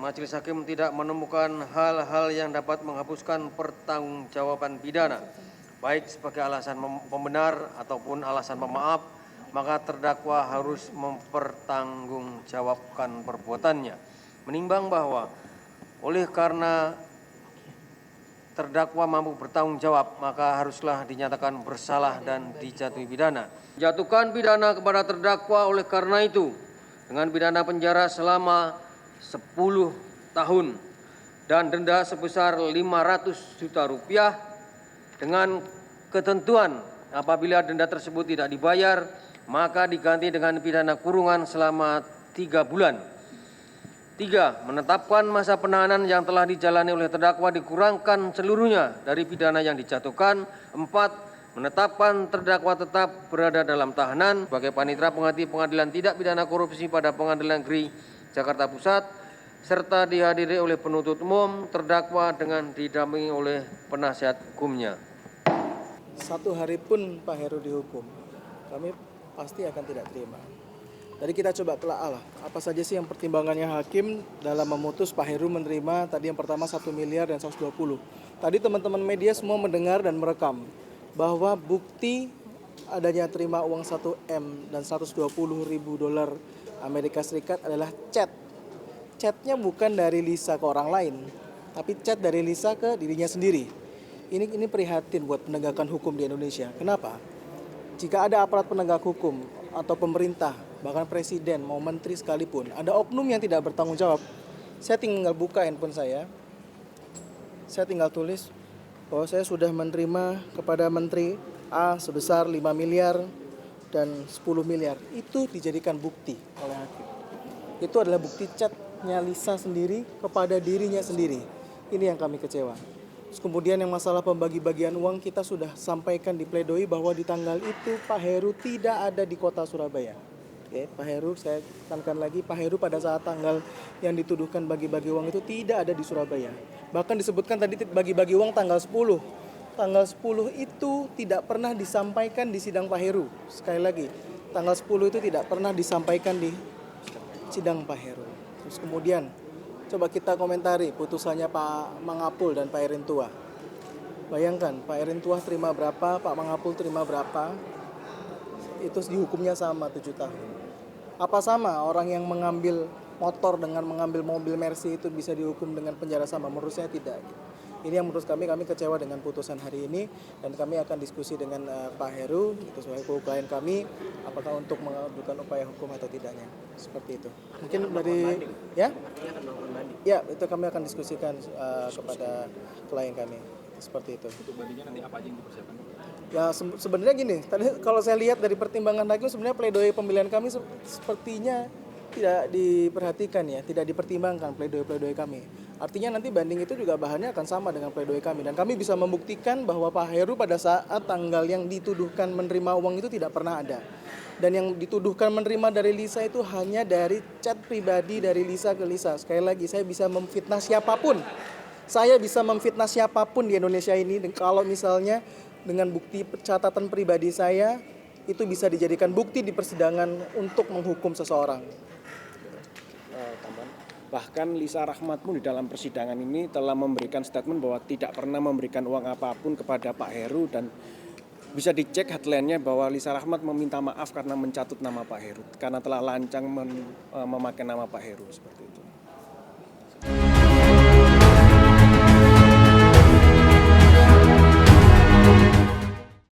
majelis hakim tidak menemukan hal-hal yang dapat menghapuskan pertanggungjawaban pidana, baik sebagai alasan pembenar ataupun alasan pemaaf, maka terdakwa harus mempertanggungjawabkan perbuatannya. Menimbang bahwa oleh karena terdakwa mampu bertanggung jawab, maka haruslah dinyatakan bersalah dan dijatuhi pidana. Jatuhkan pidana kepada terdakwa oleh karena itu dengan pidana penjara selama 10 tahun dan denda sebesar 500 juta rupiah dengan ketentuan apabila denda tersebut tidak dibayar maka diganti dengan pidana kurungan selama 3 bulan. 3. Menetapkan masa penahanan yang telah dijalani oleh terdakwa dikurangkan seluruhnya dari pidana yang dijatuhkan. 4. Menetapkan terdakwa tetap berada dalam tahanan sebagai panitera pengganti pengadilan tidak pidana korupsi pada Pengadilan Negeri Jakarta Pusat serta dihadiri oleh penuntut umum, terdakwa dengan didampingi oleh penasihat hukumnya. 1 hari pun Pak Heru dihukum, kami pasti akan tidak terima. Tadi kita coba telaah lah, apa saja sih yang pertimbangannya hakim dalam memutus Pak Heru menerima tadi yang pertama 1 miliar dan 120. Tadi teman-teman media semua mendengar dan merekam bahwa bukti adanya terima uang 1M dan 120 ribu dolar Amerika Serikat adalah chat. Chatnya bukan dari Lisa ke orang lain, tapi chat dari Lisa ke dirinya sendiri. Ini prihatin buat penegakan hukum di Indonesia. Kenapa? Jika ada aparat penegak hukum atau pemerintah, bahkan presiden, mau menteri sekalipun, ada oknum yang tidak bertanggung jawab, saya tinggal buka handphone saya tinggal tulis bahwa saya sudah menerima kepada Menteri A sebesar 5 miliar dan 10 miliar. Itu dijadikan bukti oleh hakim. Itu adalah bukti chatnya Lisa sendiri kepada dirinya sendiri. Ini yang kami kecewa. Terus kemudian yang masalah pembagi-bagian uang kita sudah sampaikan di pledoi bahwa di tanggal itu Pak Heru tidak ada di kota Surabaya. Oke, Pak Heru, saya tekankan lagi, Pak Heru pada saat tanggal yang dituduhkan bagi-bagi uang itu tidak ada di Surabaya. Bahkan disebutkan tadi bagi-bagi uang tanggal 10. Tanggal 10 itu tidak pernah disampaikan di sidang Pak Heru. Sekali lagi, tanggal 10 itu tidak pernah disampaikan di sidang Pak Heru. Terus kemudian coba kita komentari putusannya Pak Mangapul dan Pak Erintua. Bayangkan Pak Erintua terima berapa, Pak Mangapul terima berapa, itu dihukumnya sama 7 tahun. Apa sama orang yang mengambil motor dengan mengambil mobil Mercy itu bisa dihukum dengan penjara sama? Menurut saya tidak. Ini yang menurut kami kecewa dengan putusan hari ini dan kami akan diskusi dengan Pak Heru itu sebagai klien kami apakah untuk mengajukan upaya hukum atau tidaknya. Seperti itu. Mungkin dari ya? Ya, itu kami akan diskusikan kepada klien kami. Seperti itu. Untuk bandingnya nanti apa aja yang dipersiapkan? Ya sebenarnya gini, tadi kalau saya lihat dari pertimbangan hakim sebenarnya pledoi pemilihan kami sepertinya tidak diperhatikan ya, tidak dipertimbangkan pledoi kami. Artinya nanti banding itu juga bahannya akan sama dengan pledoi kami dan kami bisa membuktikan bahwa Pak Heru pada saat tanggal yang dituduhkan menerima uang itu tidak pernah ada. Dan yang dituduhkan menerima dari Lisa itu hanya dari chat pribadi dari Lisa ke Lisa. Sekali lagi saya bisa memfitnah siapapun. Saya bisa memfitnah siapapun di Indonesia ini kalau misalnya dengan bukti catatan pribadi saya itu bisa dijadikan bukti di persidangan untuk menghukum seseorang. Bahkan Lisa Rahmat pun di dalam persidangan ini telah memberikan statement bahwa tidak pernah memberikan uang apapun kepada Pak Heru dan bisa dicek headline-nya bahwa Lisa Rahmat meminta maaf karena mencatut nama Pak Heru karena telah lancang memakai nama Pak Heru seperti itu.